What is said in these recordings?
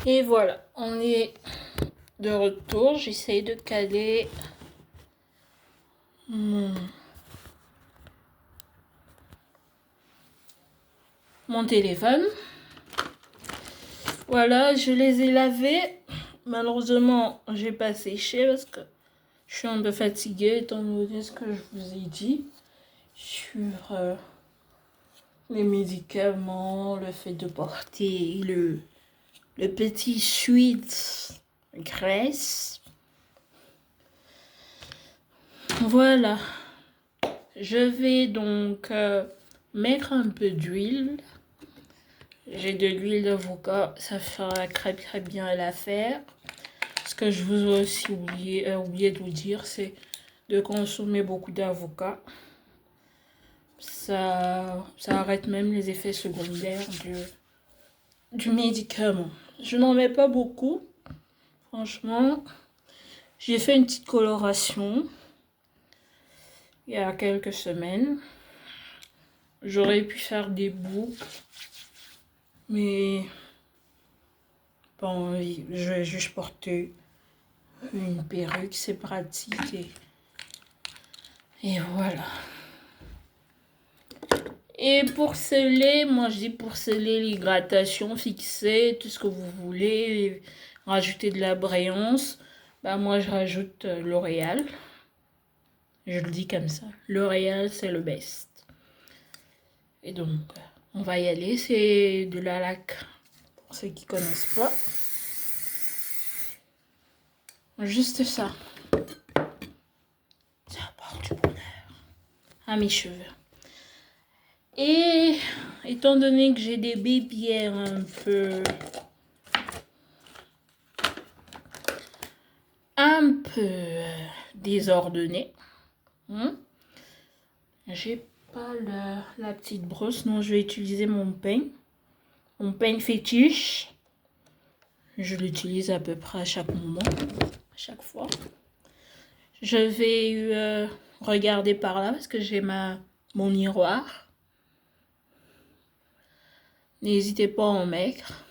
Et voilà, on est de retour. J'essaye de caler mon téléphone. Voilà, je les ai lavés. Malheureusement, j'ai pas séché parce que je suis un peu fatiguée étant donné ce que je vous ai dit sur les médicaments, le fait de porter le petit sweat graisse. Voilà. Je vais donc mettre un peu d'huile. J'ai de l'huile d'avocat, ça fera très bien l'affaire. Ce que je vous ai aussi oublié de vous dire, c'est de consommer beaucoup d'avocat. Ça arrête même les effets secondaires du médicament. Je n'en mets pas beaucoup. Franchement, j'ai fait une petite coloration il y a quelques semaines. J'aurais pu faire des boucles, mais bon, je vais juste porter une perruque, c'est pratique et voilà. Et pour sceller, moi je dis pour sceller l'hydratation, fixer tout ce que vous voulez, rajouter de la brillance, bah moi je rajoute L'Oréal. Je le dis comme ça, L'Oréal c'est le best. Et donc on va y aller, c'est de la laque pour ceux qui connaissent pas. Juste ça. Ça apporte du bonheur à mes cheveux. Et étant donné que j'ai des bébés un peu désordonnées, j'ai pas la petite brosse, non je vais utiliser mon peigne fétiche. Je l'utilise à peu près à chaque moment, à chaque fois. Je vais regarder par là parce que j'ai mon miroir. N'hésitez pas à en mettre.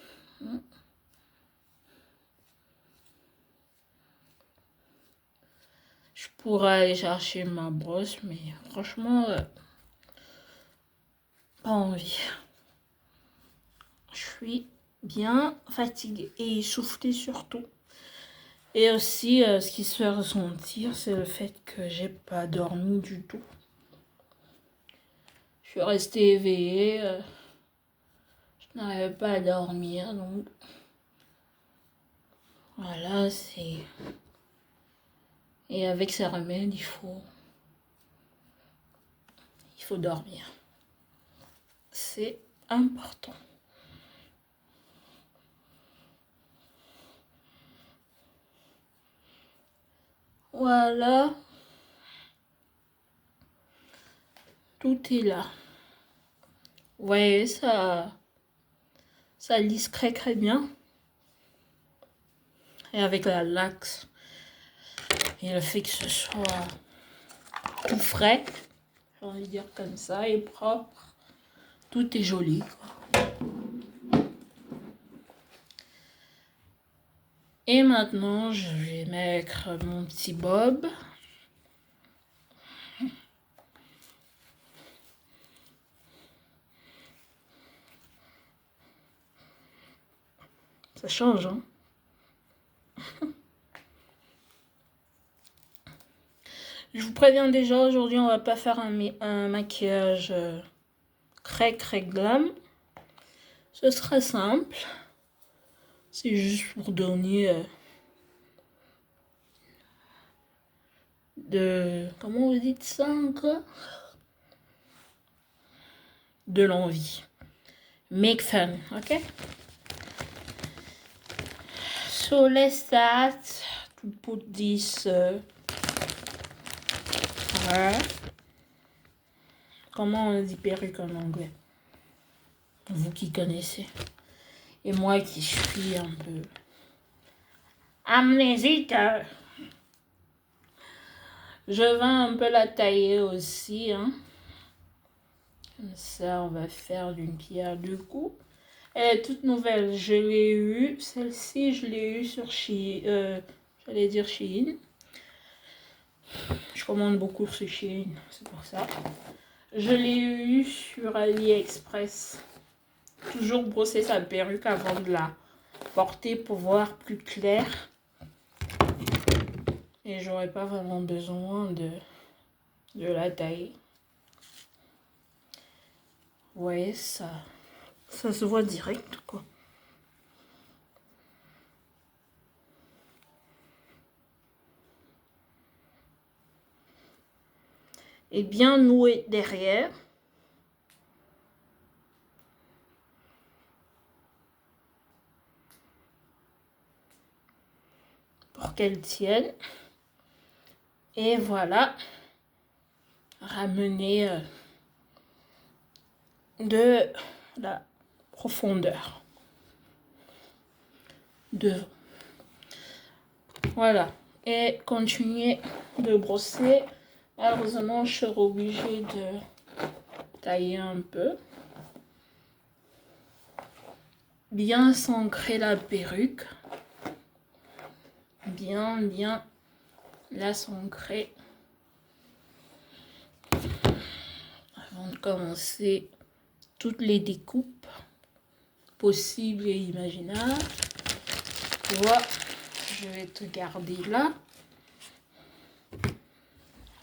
Je pourrais aller chercher ma brosse, mais franchement, pas envie. Je suis bien fatiguée et essoufflée surtout. Et aussi, ce qui se fait ressentir, c'est le fait que j'ai pas dormi du tout. Je suis restée éveillée. Je n'arrivais pas à dormir, donc voilà, c'est... Et avec ces remèdes, il faut dormir. C'est important. Voilà. Tout est là. Vous voyez, ça lisse très bien. Et avec la laxe et le fait que ce soit tout frais, j'ai envie de dire comme ça, et propre, tout est joli, quoi. Et maintenant, je vais mettre mon petit bob. Ça change, hein? Je vous préviens déjà, aujourd'hui, on va pas faire un maquillage très glam. Ce sera simple. C'est juste pour donner comment vous dites ça encore? De l'envie. Make fun, ok? So let's start to put this comment on dit perruque en anglais? Vous qui connaissez. Et moi qui suis un peu amnésique. Je vais un peu la tailler aussi, hein. Comme ça, on va faire d'une pierre deux coups. Elle est toute nouvelle. Je l'ai eue. Celle-ci, je l'ai eue sur Shein. J'allais dire Shein. Je commande beaucoup sur Shein, c'est pour ça. Je l'ai eue sur AliExpress. Toujours brosser sa perruque avant de la porter pour voir plus clair. Et j'aurais pas vraiment besoin de la tailler. Vous voyez, ça se voit direct, quoi. Et bien noué derrière. Pour qu'elle tienne. Et voilà. Ramener de la profondeur devant. Voilà. Et continuer de brosser. Malheureusement, je serai obligée de tailler un peu. Bien s'ancrer la perruque. Bien la s'ancrer. Avant de commencer toutes les découpes possibles et imaginables. Tu vois, je vais te garder là.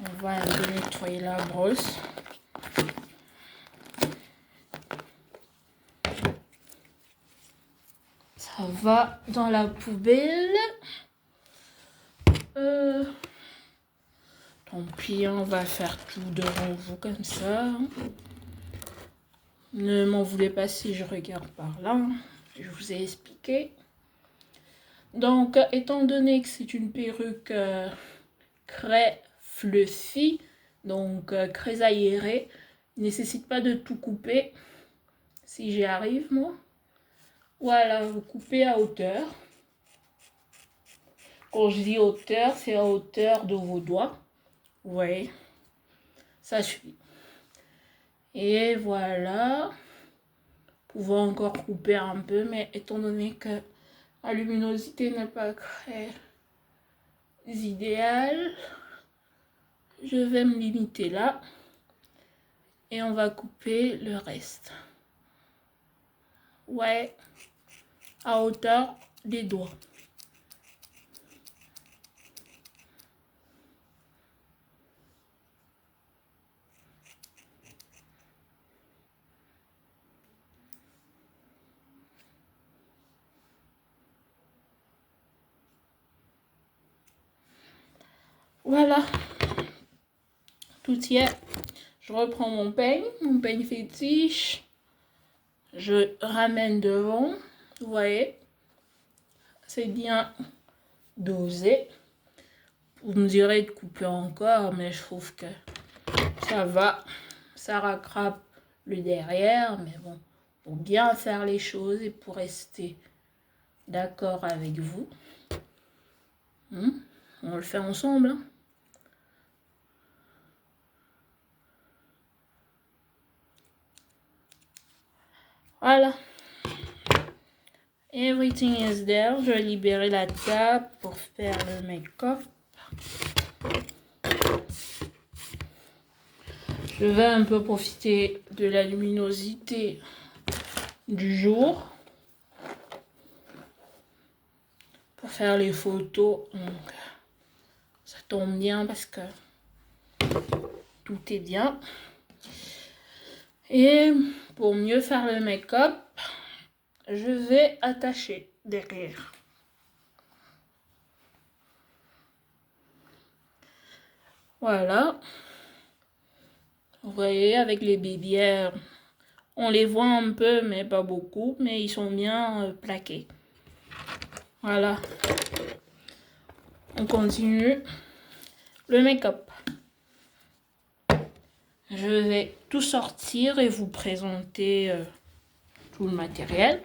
On va un peu nettoyer la brosse. Ça va dans la poubelle. Tant pis, on va faire tout devant vous comme ça. Ne m'en voulez pas si je regarde par là. Je vous ai expliqué. Donc, étant donné que c'est une perruque très fluffy, donc très aérée, ne nécessite pas de tout couper. Si j'y arrive, moi. Voilà, vous coupez à hauteur. Quand je dis hauteur, c'est à hauteur de vos doigts. Vous voyez, ça suffit. Et voilà. Vous pouvez encore couper un peu, mais étant donné que la luminosité n'est pas très idéale, je vais me limiter là. Et on va couper le reste. Ouais, à hauteur des doigts. Voilà, tout y est. Je reprends mon peigne fétiche. Je ramène devant, vous voyez. C'est bien dosé. Vous me direz de couper encore, mais je trouve que ça va. Ça rattrape le derrière, mais bon, pour bien faire les choses et pour rester d'accord avec vous. On le fait ensemble. Hein. Voilà. Everything is there. Je vais libérer la table pour faire le make-up. Je vais un peu profiter de la luminosité du jour pour faire les photos. Donc, ça tombe bien parce que tout est bien. Et pour mieux faire le make-up, je vais attacher derrière. Voilà. Vous voyez, avec les bébières, on les voit un peu, mais pas beaucoup, mais ils sont bien plaqués. Voilà. On continue le make-up. Je vais tout sortir et vous présenter tout le matériel.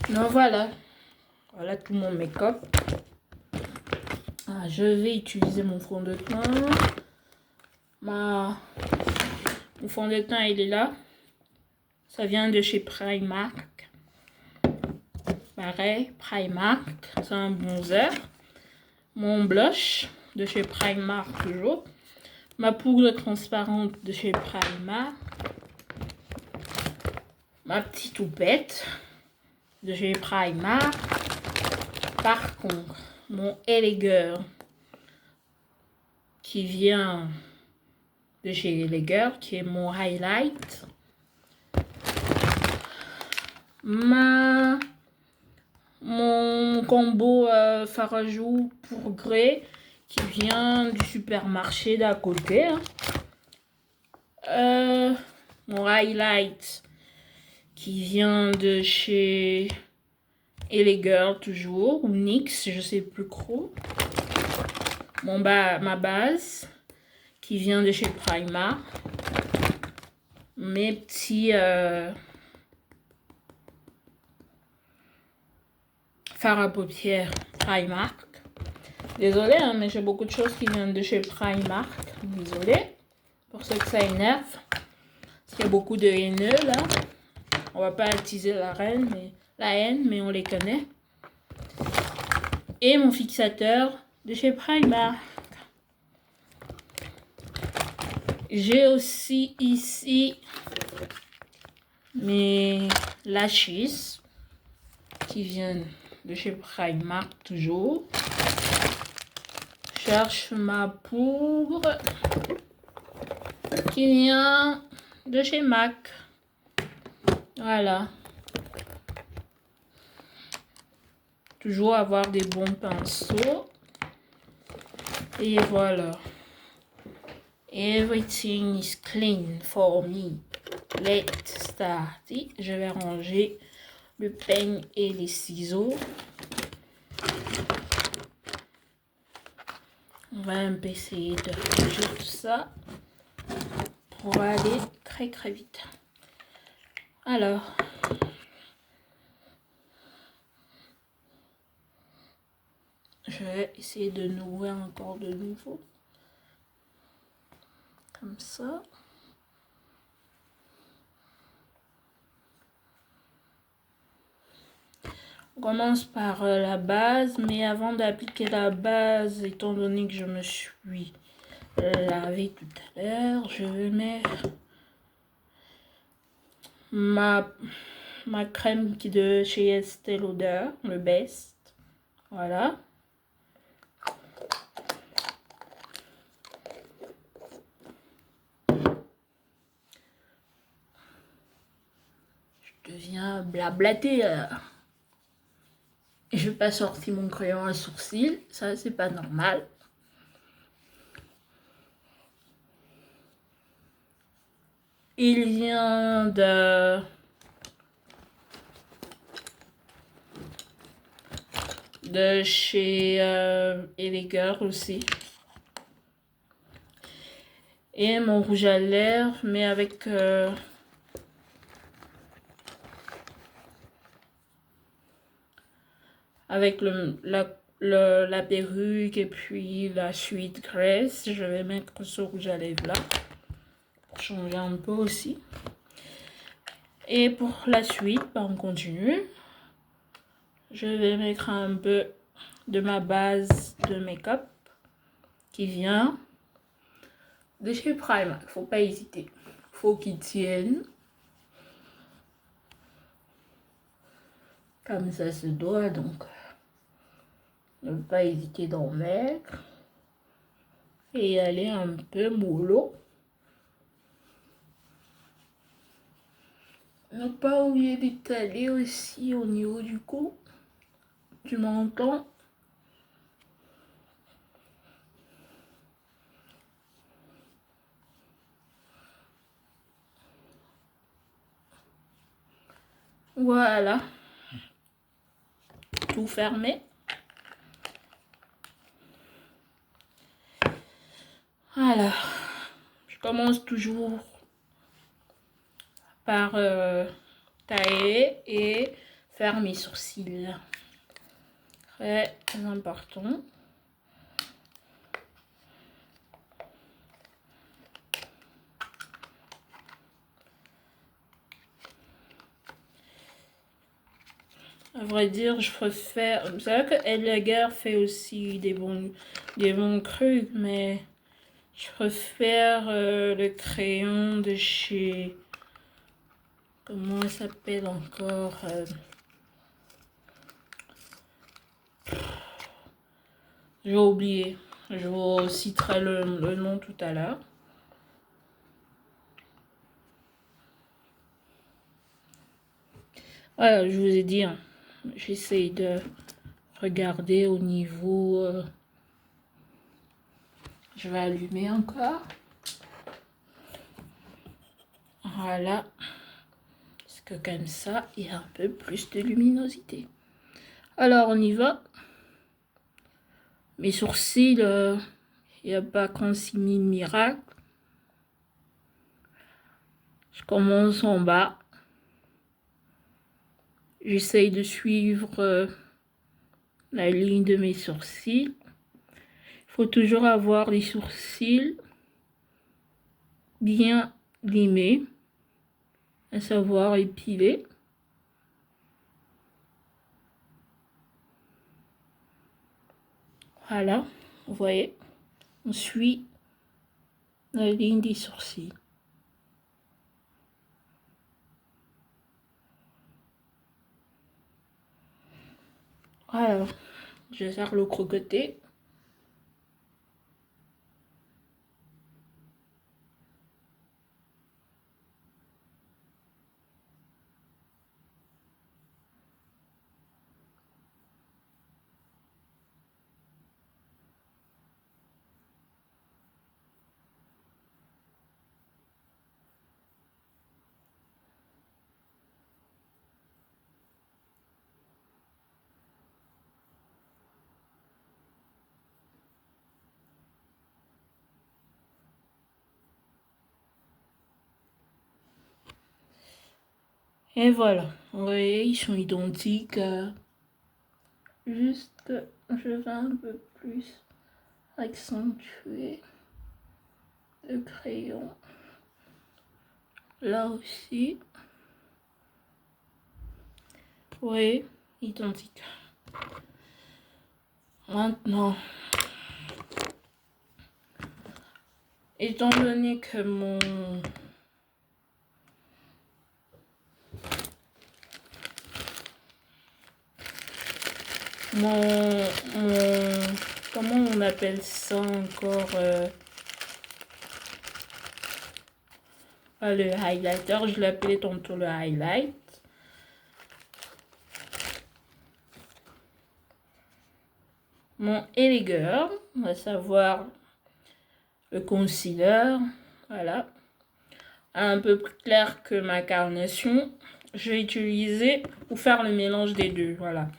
Donc voilà. Voilà tout mon make-up. Je vais utiliser mon fond de teint. Mon fond de teint, il est là. Ça vient de chez Primark. Pareil, Primark. C'est un bronzer. Mon blush de chez Primark toujours. Ma poudre transparente de chez Primark. Ma petite houppette de chez Primark. Par contre, mon Eleger qui vient de chez Eleger, qui est mon highlight. Mon combo Farajou pour grès qui vient du supermarché d'à côté. Mon highlight qui vient de chez Eleger toujours, ou NYX, je sais plus trop. Ma base qui vient de chez Primark. Mes petits fards à paupières Primark. Désolée, hein, mais j'ai beaucoup de choses qui viennent de chez Primark. Désolée pour ceux que ça énerve. Parce qu'il y a beaucoup de haineux là. On va pas attiser la haine, mais on les connaît. Et mon fixateur de chez Primark. J'ai aussi ici mes lashes qui viennent de chez Primark toujours. Cherche ma poudre qui vient de chez MAC. Voilà. Toujours avoir des bons pinceaux. Et voilà. Everything is clean for me. Let's start. Je vais ranger le peigne et les ciseaux. On va un peu essayer de ranger tout ça pour aller très très vite. Alors, je vais essayer de nouer encore de nouveau. Comme ça. On commence par la base, mais avant d'appliquer la base, étant donné que je me suis lavé tout à l'heure, je vais mettre ma crème qui est de chez Estée Lauder, le Best. Voilà. Je deviens blablaté. Je n'ai pas sorti mon crayon à sourcils, ça c'est pas normal. Il vient de chez Eleger aussi. Et mon rouge à lèvres, mais avec la perruque et puis la suite graisse. Je vais mettre ce rouge à lèvres là pour changer un peu aussi. Et pour la suite, on continue. Je vais mettre un peu de ma base de make-up qui vient de chez Primark. Faut pas hésiter. Faut qu'il tienne. Comme ça se doit, donc ne pas hésiter d'en mettre. Et aller un peu mollo. Ne pas oublier d'étaler aussi au niveau du cou, du menton. Voilà. Tout fermé. Alors, je commence toujours par tailler et faire mes sourcils. Très important. À vrai dire, je préfère... C'est vrai que Ed Lager fait aussi des bons crus, mais je préfère le crayon de chez... Comment il s'appelle encore j'ai oublié. Je vous citerai le nom tout à l'heure. Voilà, je vous ai dit, hein, j'essaye de regarder au niveau... je vais allumer encore. Voilà. Parce que comme ça, il y a un peu plus de luminosité. Alors, on y va. Mes sourcils, il n'y a pas 36 000 miracles. Je commence en bas. J'essaye de suivre la ligne de mes sourcils. Il faut toujours avoir les sourcils bien limés, à savoir épilés. Voilà, vous voyez, on suit la ligne des sourcils. Voilà, je vais faire l'autre côté. Et voilà, vous voyez, ils sont identiques. Juste, je vais un peu plus accentuer le crayon. Là aussi. Oui, identique. Maintenant, étant donné que comment on appelle ça encore le highlighter, je l'appelais tantôt le highlight. Mon Elegir, à savoir le concealer, voilà, un peu plus clair que ma carnation. Je vais utiliser pour faire le mélange des deux, voilà.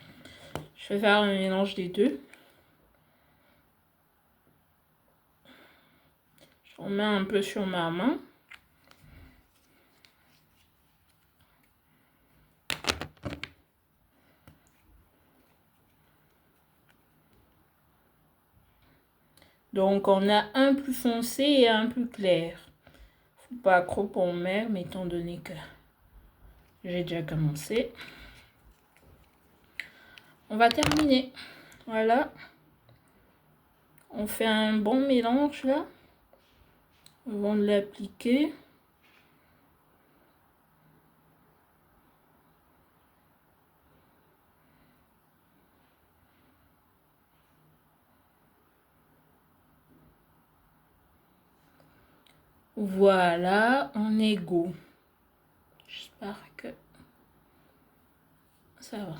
Je vais faire le mélange des deux. J'en mets un peu sur ma main. Donc on a un plus foncé et un plus clair. Faut pas trop en mettre, mais étant donné que j'ai déjà commencé. On va terminer. Voilà. On fait un bon mélange là. Avant de l'appliquer. Voilà, en égaux. J'espère que ça va.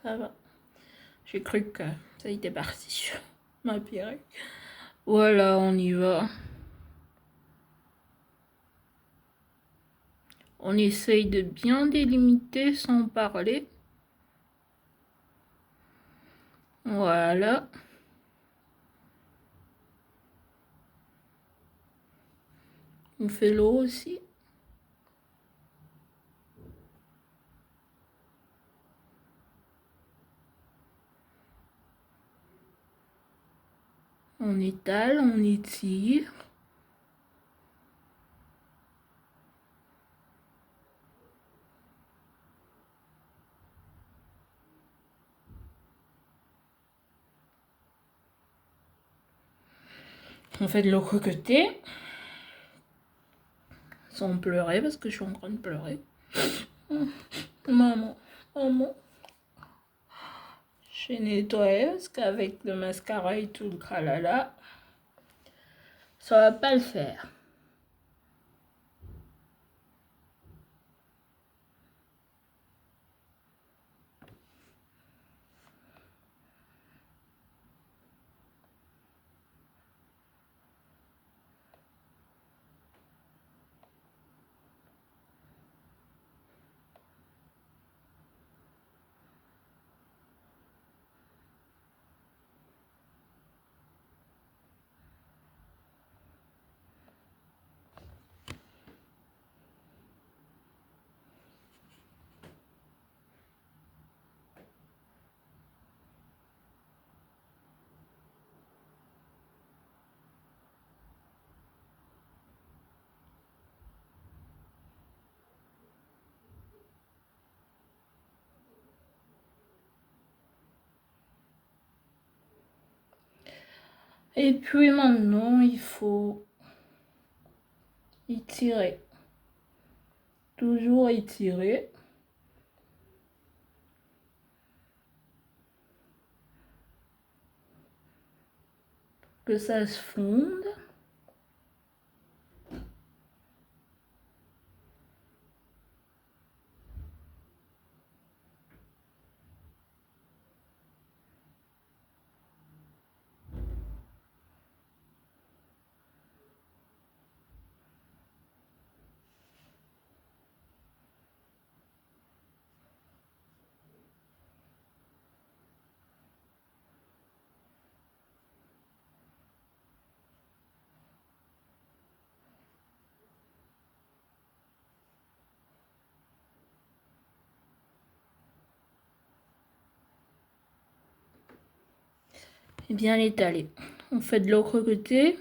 Ça va. J'ai cru que ça était parti sur ma perruque. Voilà, on y va. On essaye de bien délimiter sans parler. Voilà. On fait l'eau aussi. On étale, on étire. On fait de l'autre côté. Sans pleurer parce que je suis en train de pleurer. Maman, maman. J'ai nettoyé parce qu'avec le mascara et tout le tralala, ça va pas le faire. Et puis maintenant, il faut étirer. Toujours étirer. Que ça se fonde. Et bien l'étaler. On fait de l'autre côté.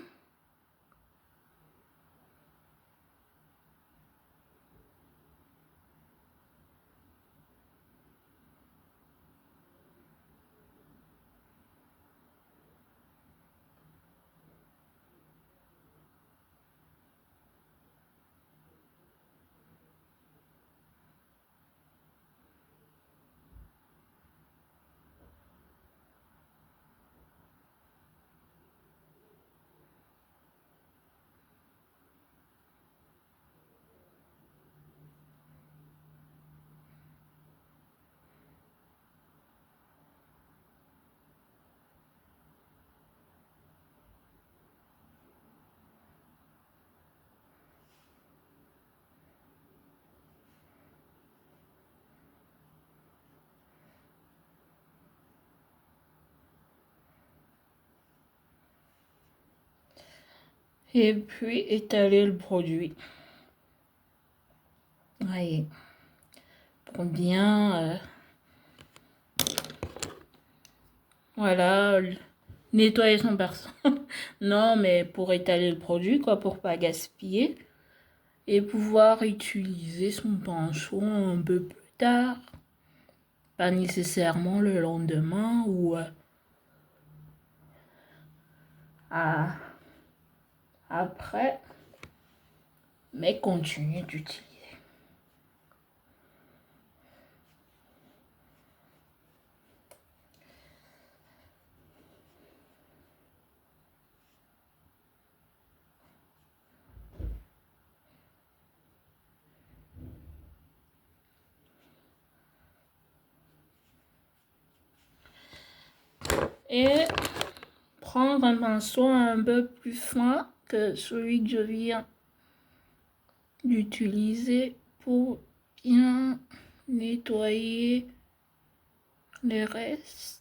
Et puis étaler le produit. Voyez. Pour bien... voilà, nettoyer son personne. Non, mais pour étaler le produit, quoi, pour pas gaspiller. Et pouvoir utiliser son pinceau un peu plus tard. Pas nécessairement le lendemain ou après. Mais continuer d'utiliser. Et prendre un pinceau un peu plus fin que celui que je viens d'utiliser pour bien nettoyer les restes.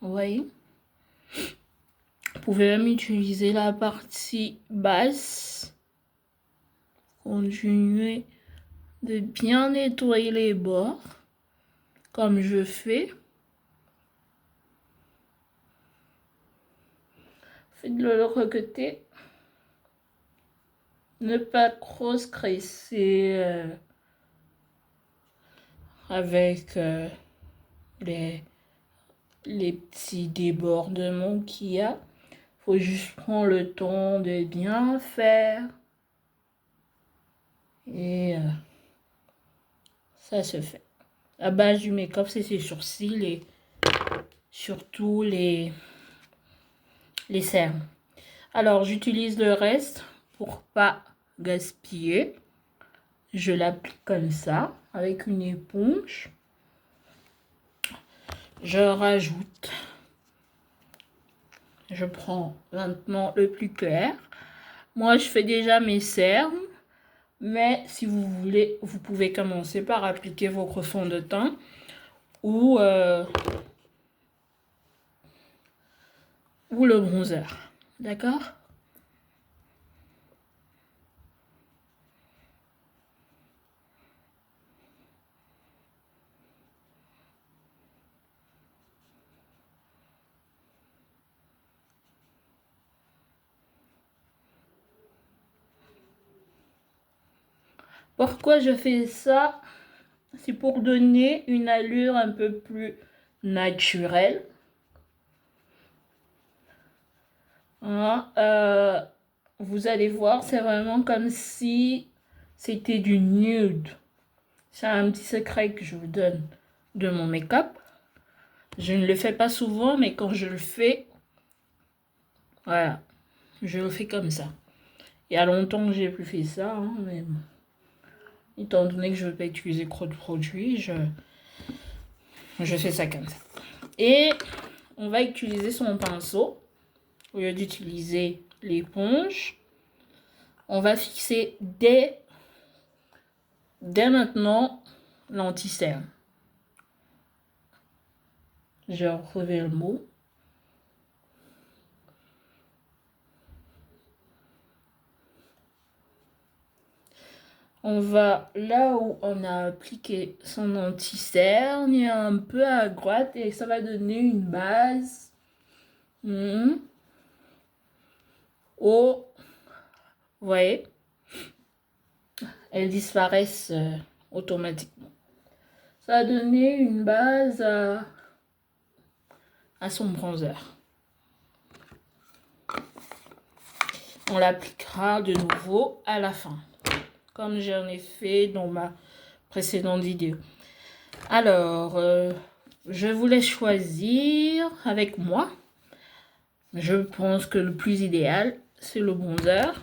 Vous voyez? Vous pouvez même utiliser la partie basse. Continuez de bien nettoyer les bords, comme je fais. Faites de l'autre côté. Ne pas trop se cresser avec les petits débordements qu'il y a. Faut juste prendre le temps de bien faire. Et ça se fait. La base du make-up, c'est ses sourcils et surtout les cernes. Alors, j'utilise le reste pour pas gaspiller. Je l'applique comme ça, avec une éponge. Je rajoute. Je prends maintenant le plus clair. Moi, je fais déjà mes cernes. Mais si vous voulez, vous pouvez commencer par appliquer votre fond de teint ou le bronzer. D'accord? Pourquoi je fais ça? C'est pour donner une allure un peu plus naturelle. Hein, vous allez voir, c'est vraiment comme si c'était du nude. C'est un petit secret que je vous donne de mon make-up. Je ne le fais pas souvent, mais quand je le fais, voilà, je le fais comme ça. Il y a longtemps que j'ai plus fait ça, hein, mais bon. Étant donné que je ne veux pas utiliser trop de produits, je fais ça comme ça. Et on va utiliser son pinceau au lieu d'utiliser l'éponge. On va fixer dès maintenant l'anti-cerne. J'ai retrouvé le mot. On va là où on a appliqué son anti-cerne et un peu à droite et ça va donner une base. Oh, vous voyez, elles disparaissent automatiquement. Ça va donner une base à son bronzer. On l'appliquera de nouveau à la fin, comme j'en ai fait dans ma précédente vidéo. Alors, je vous laisse choisir avec moi. Je pense que le plus idéal, c'est le bronzer.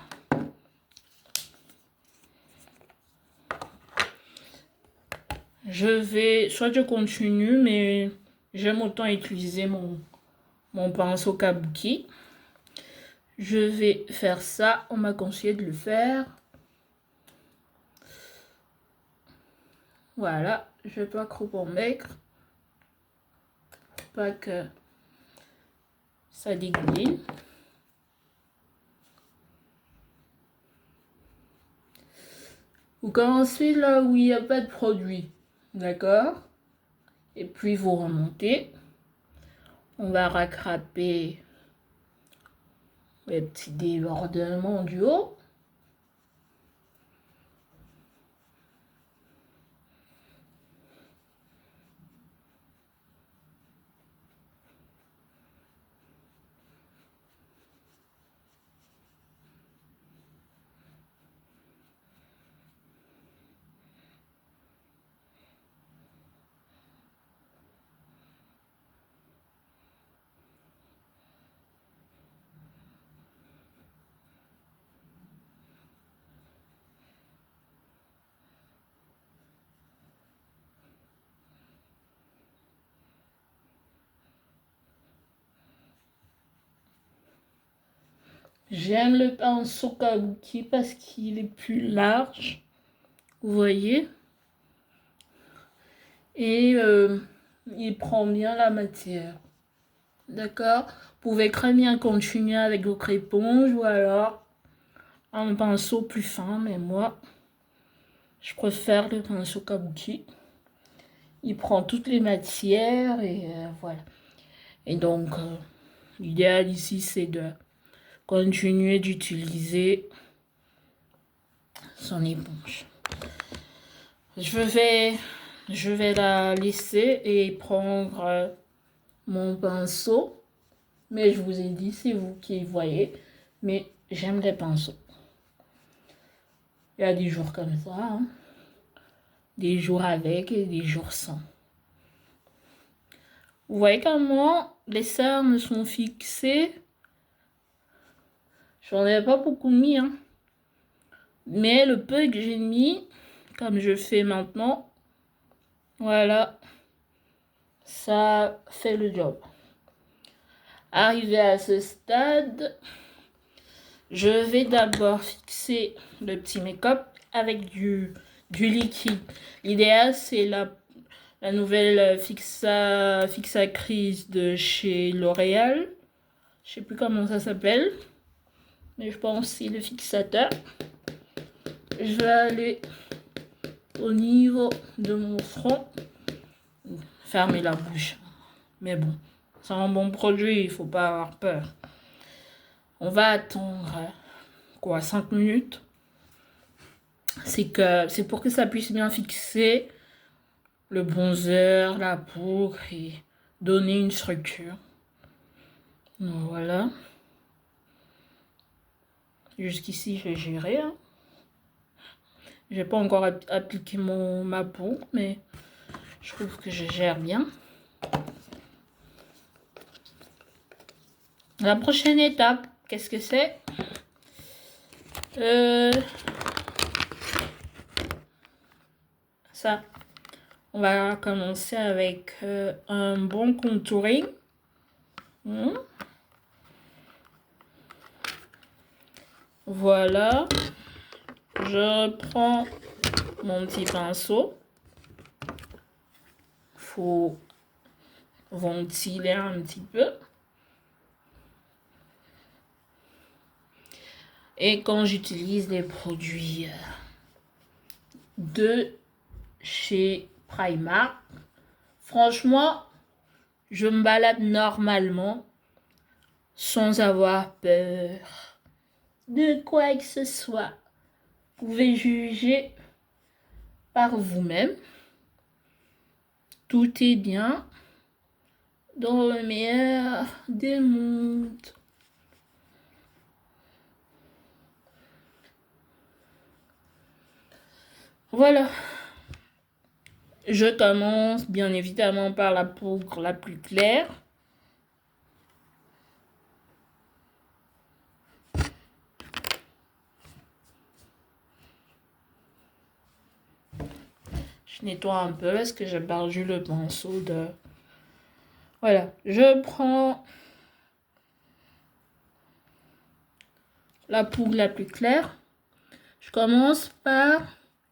Soit je continue, mais j'aime autant utiliser mon pinceau kabuki. Je vais faire ça, on m'a conseillé de le faire. Voilà, je vais pas trop en mettre. Pas que ça dégouline. Vous commencez là où il n'y a pas de produit. D'accord? Et puis vous remontez. On va rattraper les petits débordements du haut. J'aime le pinceau kabuki parce qu'il est plus large. Vous voyez? Et il prend bien la matière. D'accord? Vous pouvez très bien continuer avec votre éponge ou alors un pinceau plus fin, mais moi, je préfère le pinceau kabuki. Il prend toutes les matières et voilà. Et donc, l'idéal ici, c'est de continuer d'utiliser son éponge. Je vais la laisser et prendre mon pinceau. Mais je vous ai dit, c'est vous qui voyez. Mais j'aime les pinceaux. Il y a des jours comme ça, hein. Des jours avec et des jours sans. Vous voyez comment les cernes sont fixées. J'en ai pas beaucoup mis, hein. Mais le peu que j'ai mis, comme je fais maintenant, voilà, ça fait le job. Arrivé à ce stade, je vais d'abord fixer le petit make-up avec du liquide. L'idéal, c'est la nouvelle fixatrice de chez L'Oréal. Je sais plus comment ça s'appelle, mais je pense que c'est le fixateur. Je vais aller au niveau de mon front. Fermer la bouche. Mais bon, c'est un bon produit, il faut pas avoir peur. On va attendre, quoi, 5 minutes. C'est pour que ça puisse bien fixer le bronzer, la poudre et donner une structure. Donc voilà. Jusqu'ici, j'ai géré. Hein. J'ai pas encore appliqué ma peau, mais je trouve que je gère bien. La prochaine étape, qu'est-ce que c'est? Ça. On va commencer avec un bon contouring. Voilà. Je prends mon petit pinceau. Faut ventiler un petit peu. Et quand j'utilise les produits de chez Primark, franchement, je me balade normalement sans avoir peur de quoi que ce soit. Vous pouvez juger par vous-même. Tout est bien dans le meilleur des mondes. Voilà. Je commence bien évidemment par la poudre la plus claire. Je nettoie un peu parce que j'ai perdu le pinceau de... Voilà. Je prends la poudre la plus claire. Je commence par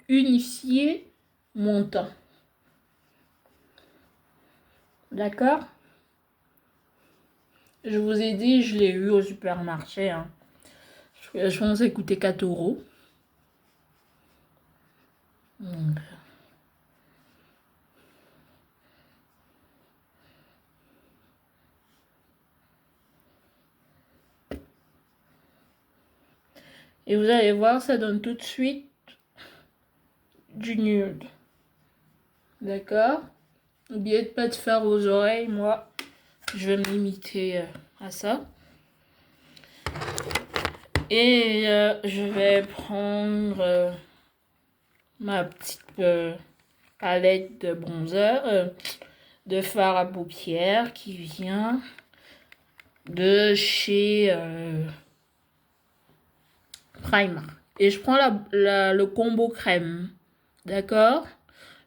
unifier mon teint. D'accord? Je vous ai dit, je l'ai eu au supermarché. Hein. Je pense que ça coûtait 4 €. Donc. Et vous allez voir, ça donne tout de suite du nude. D'accord? N'oubliez pas de faire vos oreilles. Moi, je vais me limiter à ça. Et je vais prendre ma petite palette de bronzer, de fard à paupières qui vient de chez Primark. Et je prends le combo crème. D'accord?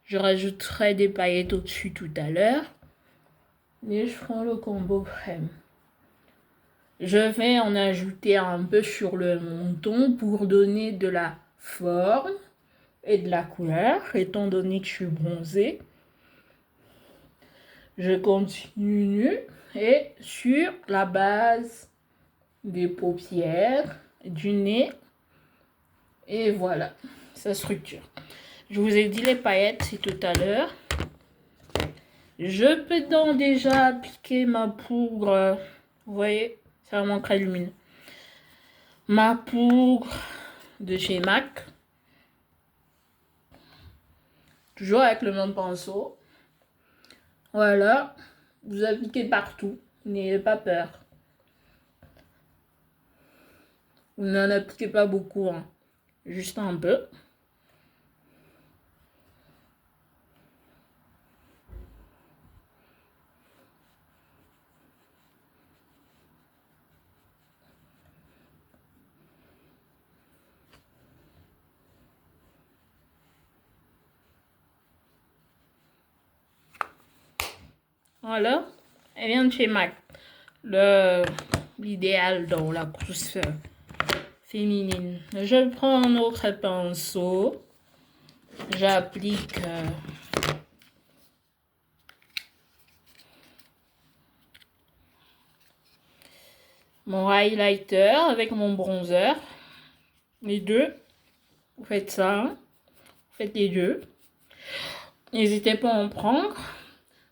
Je rajouterai des paillettes au-dessus tout à l'heure. Et je prends le combo crème. Je vais en ajouter un peu sur le menton pour donner de la forme et de la couleur, étant donné que je suis bronzée. Je continue et sur la base des paupières, du nez, et voilà, sa structure. Je vous ai dit les paillettes, c'est tout à l'heure. Je peux donc déjà appliquer ma poudre. Vous voyez, c'est vraiment très lumineux. Ma poudre de chez MAC. Toujours avec le même pinceau. Voilà. Vous appliquez partout. N'ayez pas peur. Vous n'en appliquez pas beaucoup, hein. Juste un peu. Voilà. Elle vient de chez MAC. L'idéal dans la couche féminine. Je prends un autre pinceau. J'applique mon highlighter avec mon bronzer. Les deux. Vous faites ça. Hein. Vous faites les deux. N'hésitez pas à en prendre.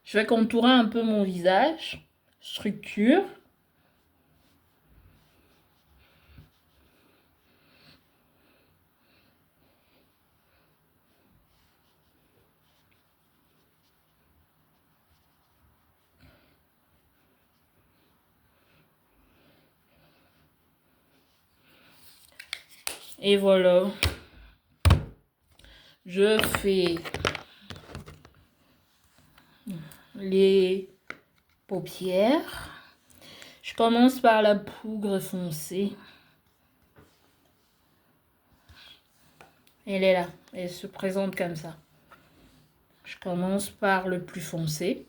Je vais contourer un peu mon visage. Structure. Et voilà. Je fais les paupières. Je commence par la poudre foncée. Elle est là. Elle se présente comme ça. Je commence par le plus foncé.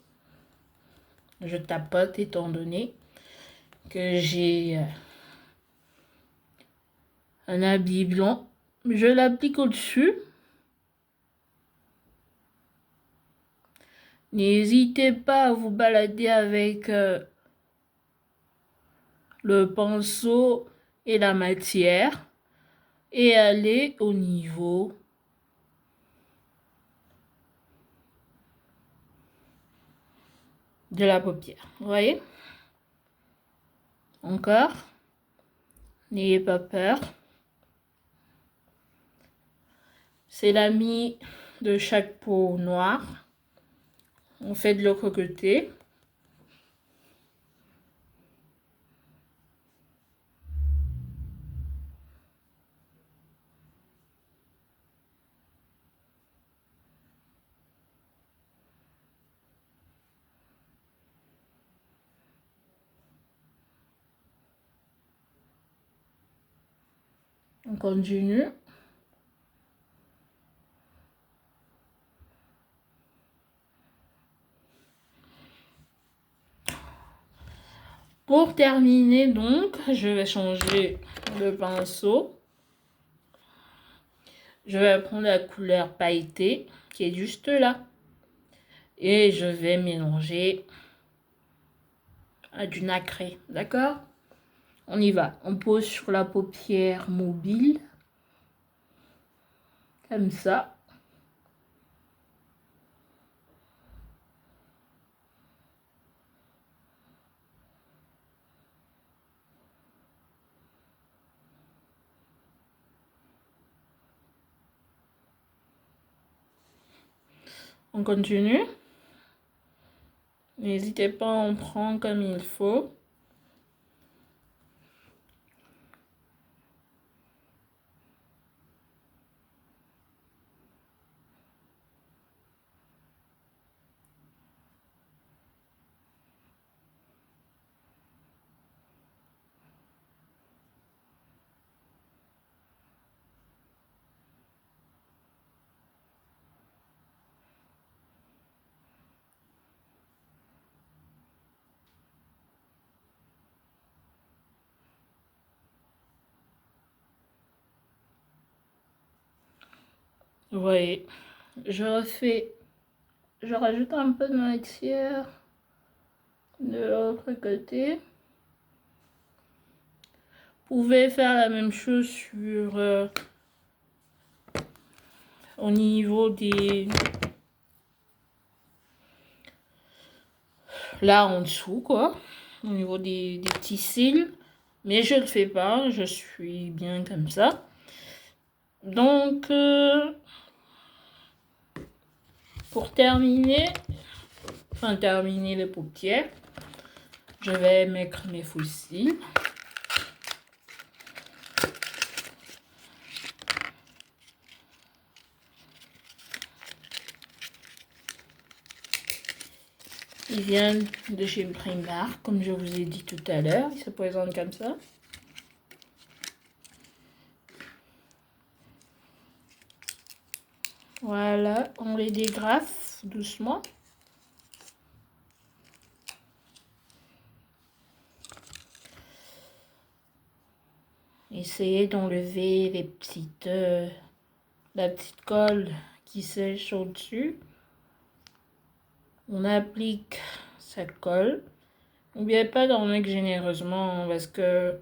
Je tapote étant donné que j'ai un habit blanc. Je l'applique au-dessus. N'hésitez pas à vous balader avec le pinceau et la matière et aller au niveau de la paupière. Vous voyez? Encore. N'ayez pas peur. C'est l'ami de chaque peau noire. On fait de l'autre côté. On continue. Pour terminer donc, je vais changer le pinceau. Je vais prendre la couleur pailletée qui est juste là. Et je vais mélanger à du nacré. D'accord? On y va. On pose sur la paupière mobile. Comme ça. On continue. N'hésitez pas à en prendre comme il faut. Vous voyez, je rajoute un peu de matière de l'autre côté. Vous pouvez faire la même chose sur au niveau des là en dessous quoi, au niveau des petits cils, mais je le fais pas, je suis bien comme ça. Donc pour terminer les paupières, je vais mettre mes faux cils. Ils viennent de chez Primark, comme je vous ai dit tout à l'heure. Ils se présentent comme ça. Voilà, on les dégrafe doucement. Essayez d'enlever les la petite colle qui sèche au-dessus. On applique cette colle. N'oubliez pas d'en mettre généreusement parce que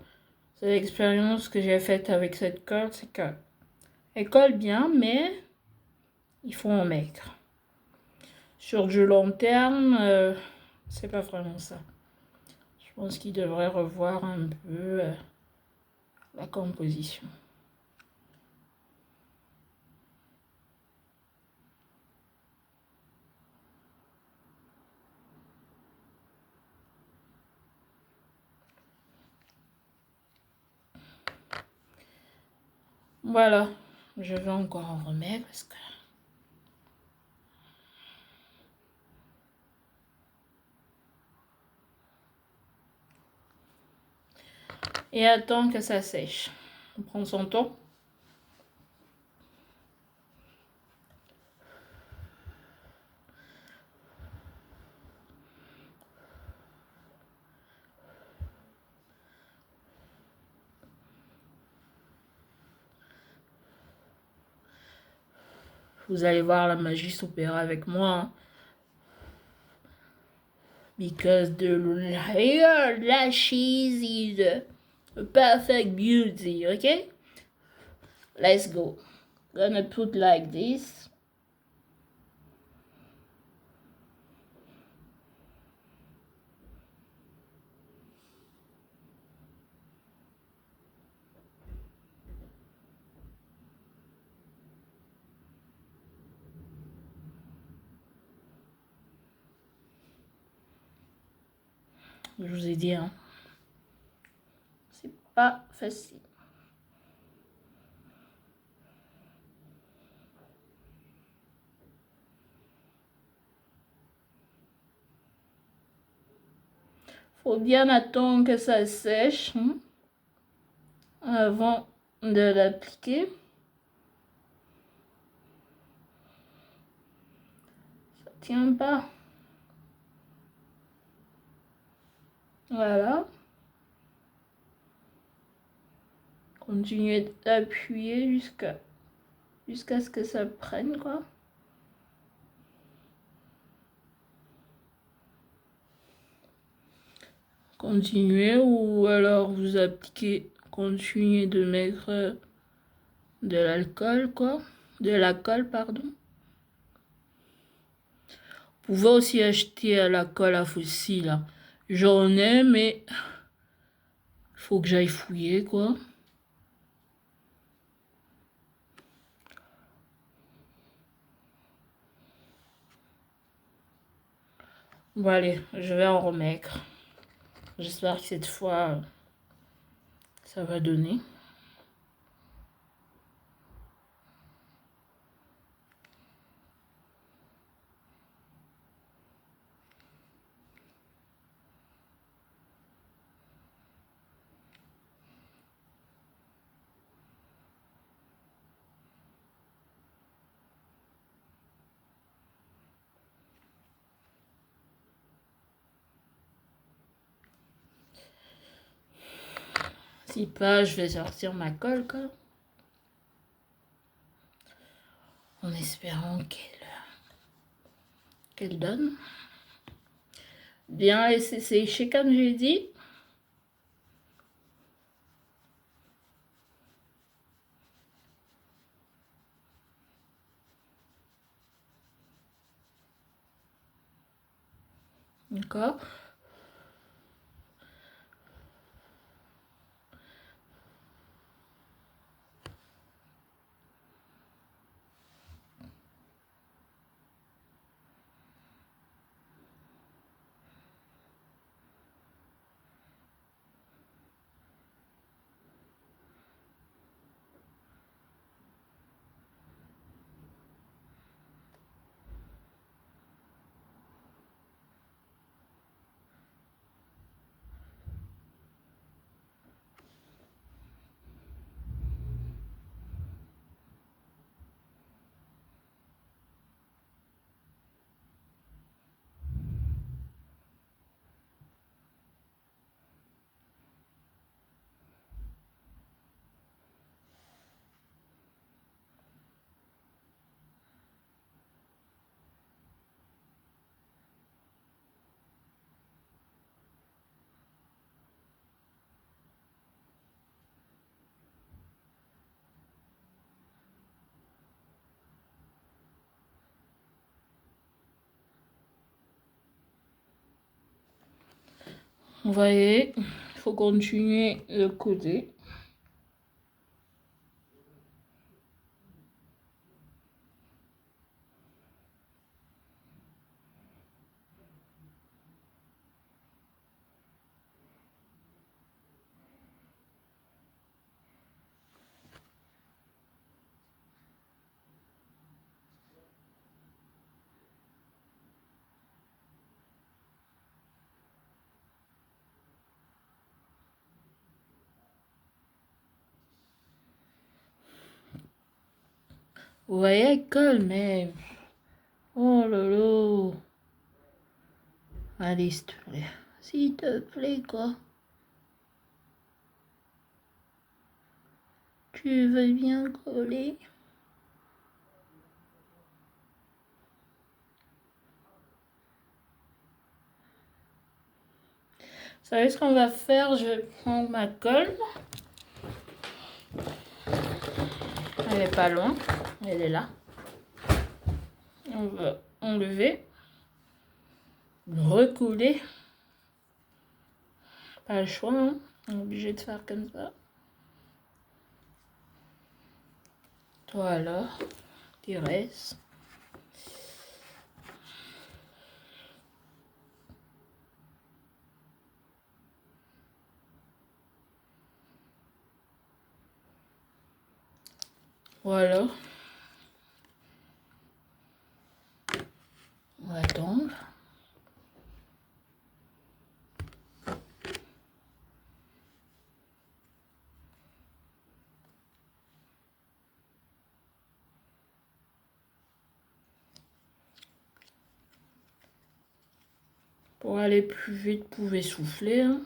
c'est l'expérience que j'ai faite avec cette colle, c'est qu'elle colle bien, mais il faut en mettre. Sur du long terme, c'est pas vraiment ça. Je pense qu'il devrait revoir un peu la composition. Voilà, je vais encore en remettre parce que et attends que ça sèche. On prend son temps. Vous allez voir la magie s'opérer avec moi. Hein. Because the real lashes is a perfect beauty, okay? Let's go. Gonna put like this. Je vous ai dit, hein. C'est pas facile. Faut bien attendre que ça sèche hein, avant de l'appliquer. Ça tient pas. Voilà. Continuez d'appuyer jusqu'à ce que ça prenne quoi. Continuez ou alors vous appliquez, continuez de mettre de l'alcool quoi, de la colle pardon. Vous pouvez aussi acheter la colle à faucille là. J'en ai mais faut que j'aille fouiller quoi. Bon allez, je vais en remettre. J'espère que cette fois ça va donner. Si pas, je vais sortir ma colle quoi. En espérant qu'elle donne. Bien laisser sécher comme j'ai dit. D'accord. Vous voyez, il faut continuer de coudre. Vous voyez, elle colle, mais... Oh là là. Allez, s'il te plaît. S'il te plaît, quoi. Tu veux bien coller? Vous savez ce qu'on va faire? Je vais prendre ma colle. Elle est pas loin. Elle est là. On va enlever. Recouler. Pas le choix, hein. On est obligé de faire comme ça. Voilà. Qui reste. Voilà. On va attendre. Pour aller plus vite, vous pouvez souffler, hein.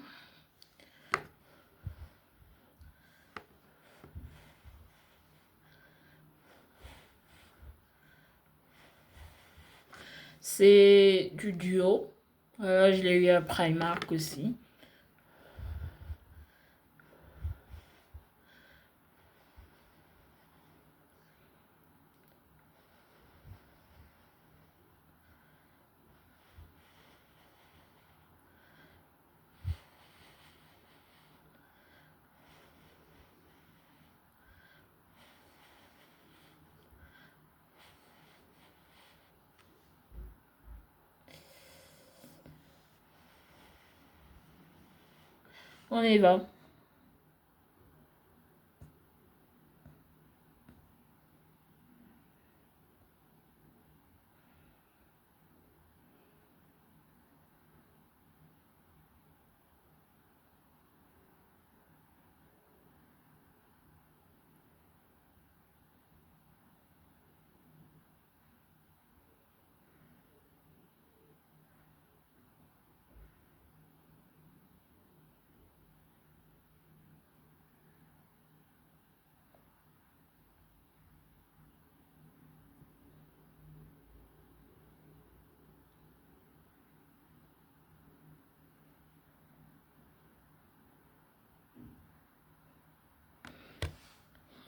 C'est du duo. Je l'ai eu à Primark aussi. On y va.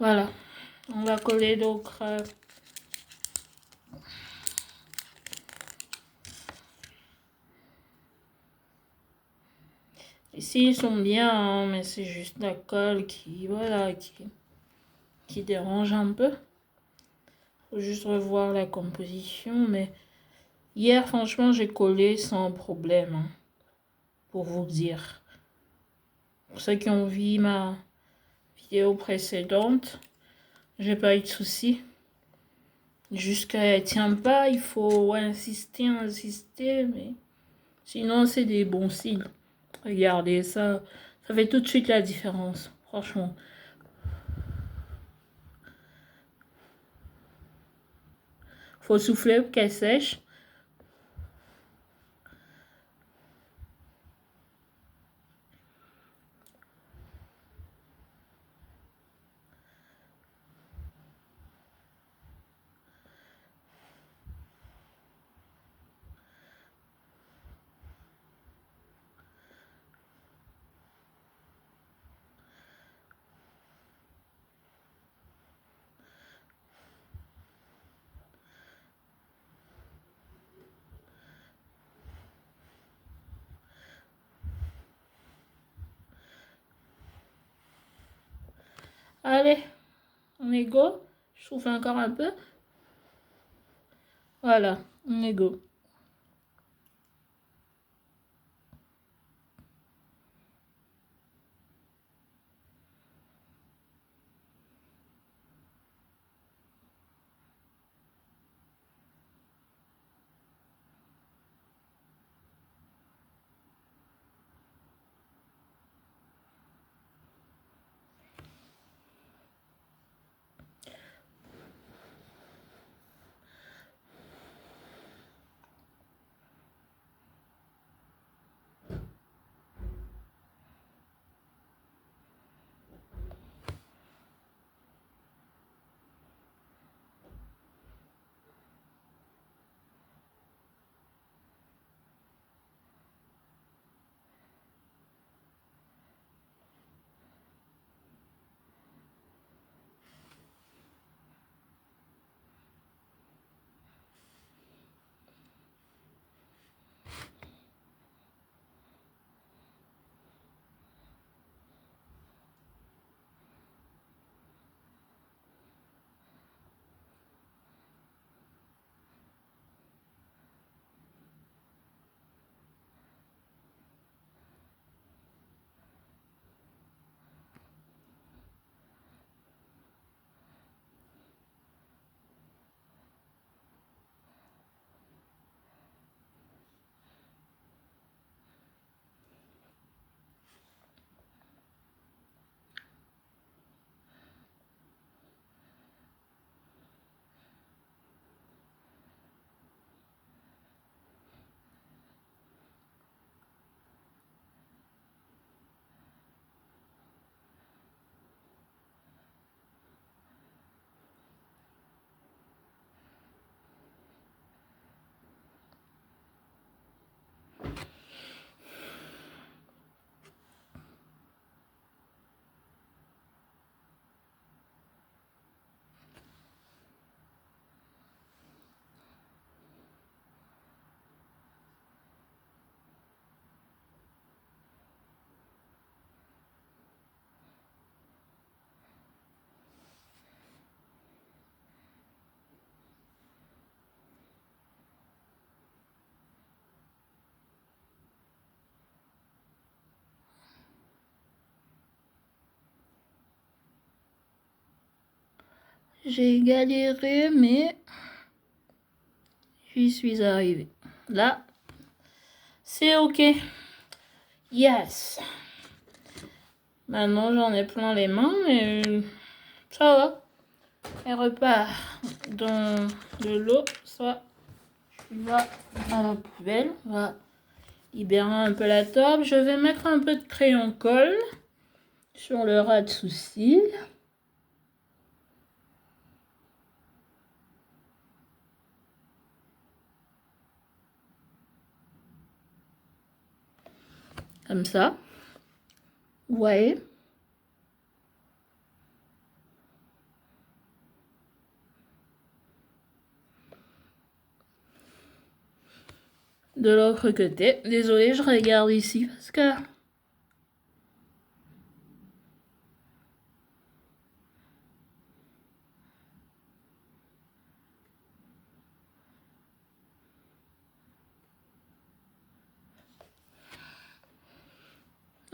Voilà. On va coller d'autres... Ici, ils sont bien, hein, mais c'est juste la colle qui, voilà, qui dérange un peu. Faut juste revoir la composition, mais hier, franchement, j'ai collé sans problème, hein, pour vous dire. Pour ceux qui ont vu ma vidéo précédente, j'ai pas eu de soucis. Jusqu'à tient pas, il faut insister, mais sinon, c'est des bons signes. Regardez ça, ça fait tout de suite la différence, franchement. Faut souffler pour qu'elle sèche. Allez, on est go. Je souffle encore un peu. Voilà, on est go. J'ai galéré, mais j'y suis arrivée. Là, c'est ok. Yes. Maintenant, j'en ai plein les mains, mais ça va. Elle repart dans de l'eau, soit tu vas à la poubelle. On va libérer un peu la table. Je vais mettre un peu de crayon colle sur le ras de sourcil. Comme ça. Vous voyez? de l'autre côté. Désolée, je regarde ici parce que...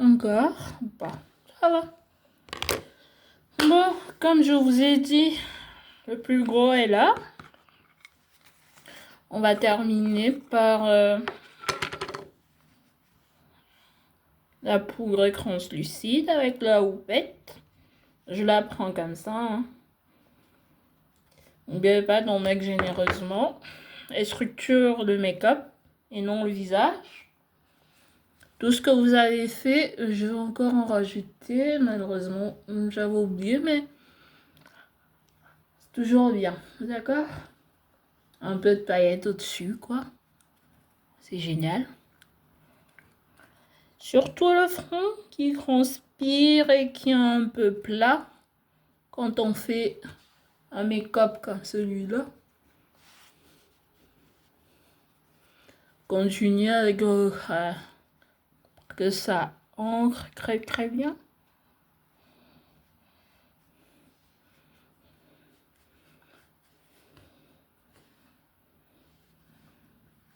Encore. Bon, ça va. Bon, comme je vous ai dit, le plus gros est là. On va terminer par la poudre translucide avec la houppette. Je la prends comme ça. Hein. N'oubliez pas d'en mettre généreusement. Elle structure le make-up et non le visage. Tout ce que vous avez fait, je vais encore en rajouter. Malheureusement, j'avais oublié, mais c'est toujours bien. D'accord? Un peu de paillettes au-dessus, quoi. C'est génial. Surtout le front qui transpire et qui est un peu plat quand on fait un make-up comme celui-là. Continuez avec que ça ancre très bien.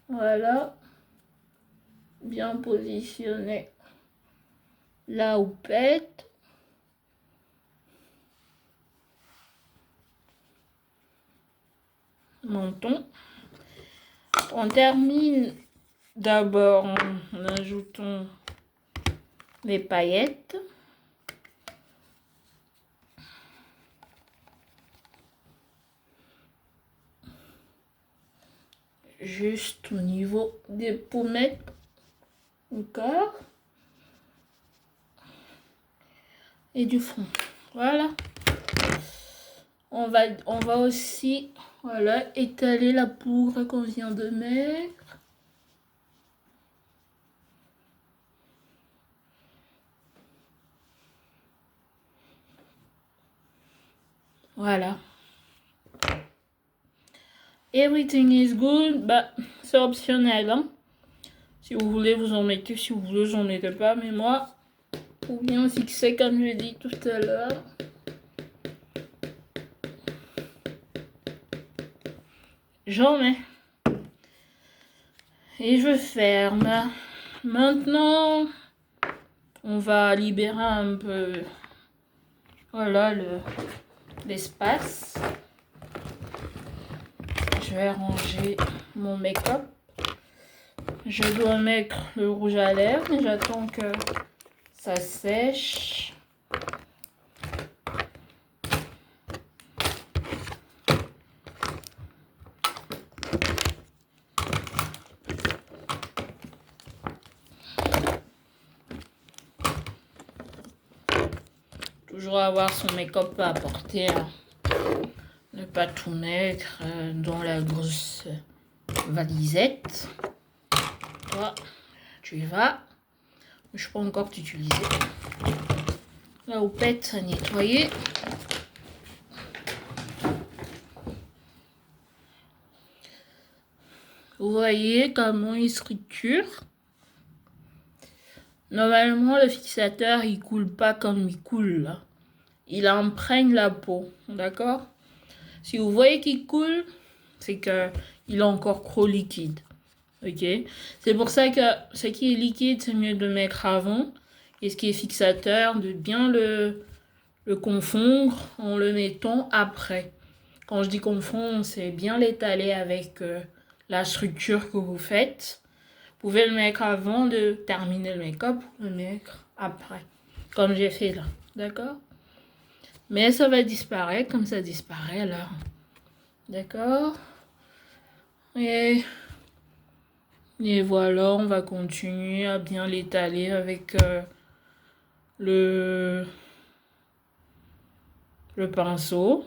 Voilà. Bien positionné la houppette. Menton. On termine d'abord en ajoutant les paillettes. Juste au niveau des pommettes. Encore. Et du front. Voilà. On va aussi étaler la poudre qu'on vient de mettre. Voilà. Everything is good. Bah, c'est optionnel. Hein. Si vous voulez, vous en mettez. Si vous voulez, j'en mettez pas. Mais moi, pour bien fixer, comme je l'ai dit tout à l'heure. J'en mets. Et je ferme. Maintenant, on va libérer un peu, voilà, l'espace. Je vais ranger mon make-up. Je dois mettre le rouge à lèvres, mais j'attends que ça sèche. Toujours avoir son make-up à porter. Hein. Ne pas tout mettre dans la grosse valisette. Toi, tu y vas. Je peux encore t'utiliser. La houppette à nettoyer. Vous voyez comment il structure. Normalement, le fixateur, il coule pas comme il coule là. Il imprègne la peau, d'accord? Si vous voyez qu'il coule, c'est que il est encore trop liquide, ok? C'est pour ça que ce qui est liquide, c'est mieux de le mettre avant. Et ce qui est fixateur, de bien le confondre en le mettant après. Quand je dis confondre, c'est bien l'étaler avec la structure que vous faites. Vous pouvez le mettre avant de terminer le make-up ou le mettre après, comme j'ai fait là, d'accord? Mais ça va disparaître comme ça disparaît là, d'accord? Et voilà, on va continuer à bien l'étaler avec le pinceau.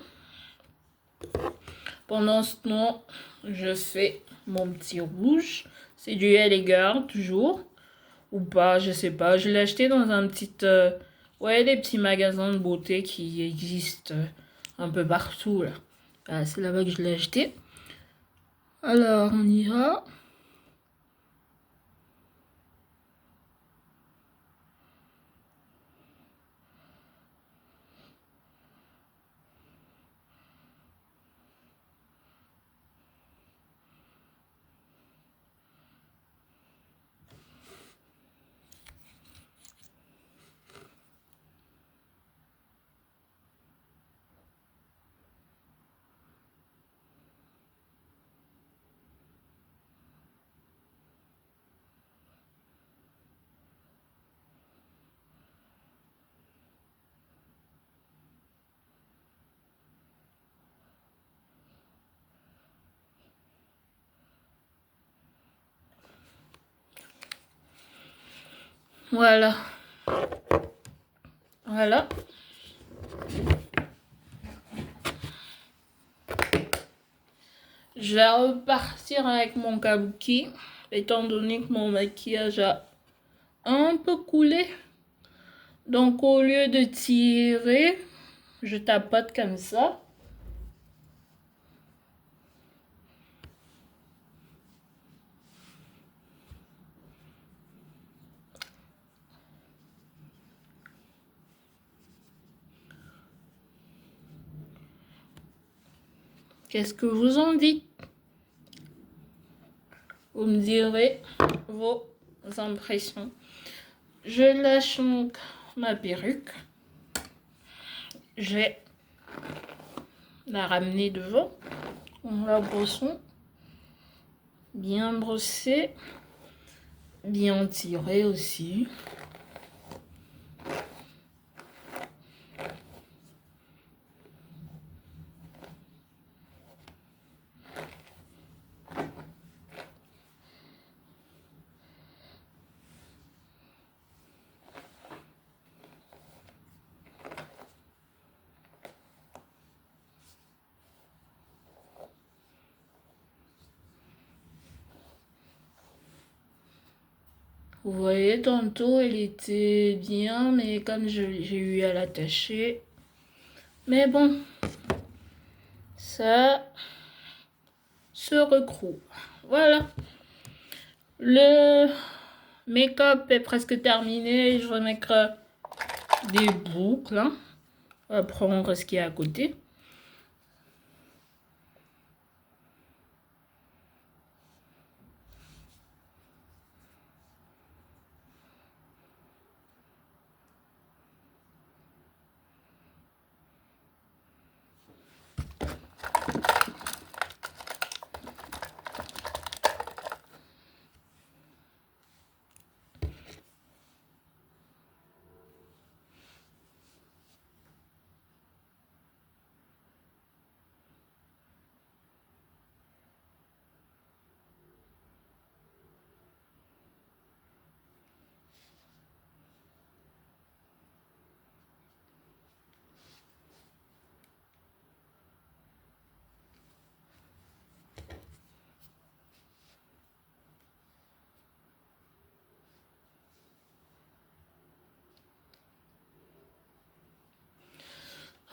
Pendant ce temps, je fais mon petit rouge. C'est du Elegant toujours. Ou pas, je sais pas. Je l'ai acheté dans un petit... ouais, des petits magasins de beauté qui existent un peu partout. Là. Ah, c'est là-bas que je l'ai acheté. Alors, on y va. Voilà. Voilà. Je vais repartir avec mon kabuki, étant donné que mon maquillage a un peu coulé. Donc au lieu de tirer, je tapote comme ça. Qu'est-ce que vous en dites? Vous me direz vos impressions. Je lâche donc ma perruque. Je vais la ramener devant. On la brossons. Bien brossé. Bien tiré aussi. Vous voyez, tantôt, elle était bien, mais comme j'ai eu à l'attacher. Mais bon, ça se recroule. Voilà. Le make-up est presque terminé. Je vais mettre des boucles. Hein. On va prendre ce qui est à côté.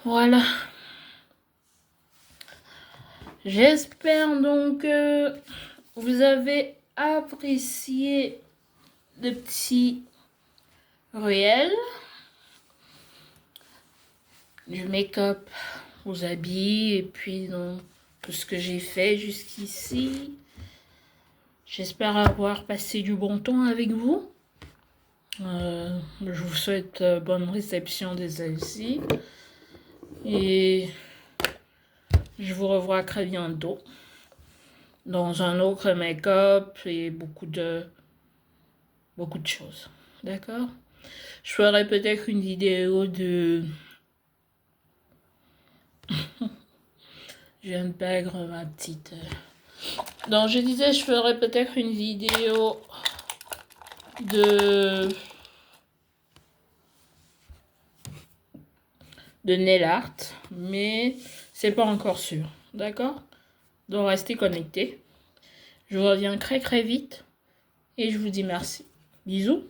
Voilà. J'espère donc que vous avez apprécié le petit réel du make-up aux habits et puis donc tout ce que j'ai fait jusqu'ici. J'espère avoir passé du bon temps avec vous. Je vous souhaite bonne réception de celle-ci. Et je vous revois très bientôt dans un autre make-up et beaucoup de choses. D'accord? Je ferai peut-être une vidéo de... Je viens de perdre ma petite... Donc je disais, je ferai peut-être une vidéo de nail art, mais c'est pas encore sûr. D'accord? Donc restez connectés. Je reviens très vite et je vous dis merci. Bisous.